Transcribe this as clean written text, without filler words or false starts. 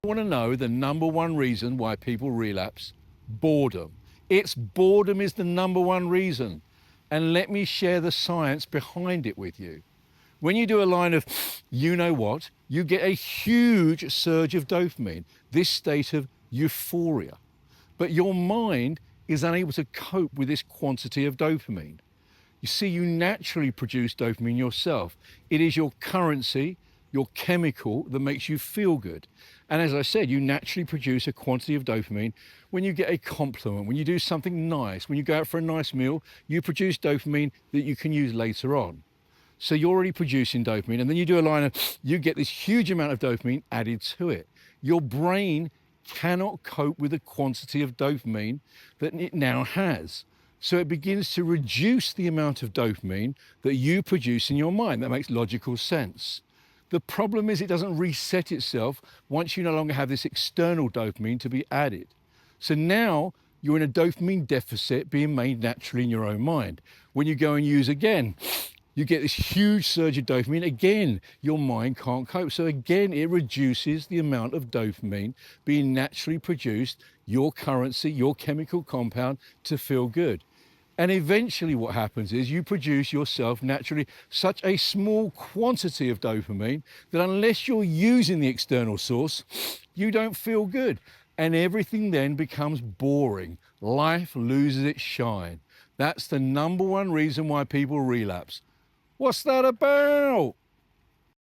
Want to know the number one reason why people relapse? Boredom. It's boredom is the number one reason. And let me share the science behind it with you. When you do a line of you know what, you get a huge surge of dopamine, this state of euphoria. But your mind is unable to cope with this quantity of dopamine. You see, you naturally produce dopamine yourself. It is your currency, your chemical that makes you feel good. And as I said, you naturally produce a quantity of dopamine when you get a compliment, when you do something nice, when you go out for a nice meal, you produce dopamine that you can use later on. So you're already producing dopamine, and then you do a line of, you get this huge amount of dopamine added to it. Your brain cannot cope with the quantity of dopamine that it now has. So it begins to reduce the amount of dopamine that you produce in your mind. That makes logical sense. The problem is it doesn't reset itself once you no longer have this external dopamine to be added. So now you're in a dopamine deficit being made naturally in your own mind. When you go and use again, you get this huge surge of dopamine. Again, your mind can't cope. So again, it reduces the amount of dopamine being naturally produced, your currency, your chemical compound, to feel good. And eventually what happens is you produce yourself naturally such a small quantity of dopamine that unless you're using the external source, you don't feel good. And everything then becomes boring. Life loses its shine. That's the number one reason why people relapse. What's that about?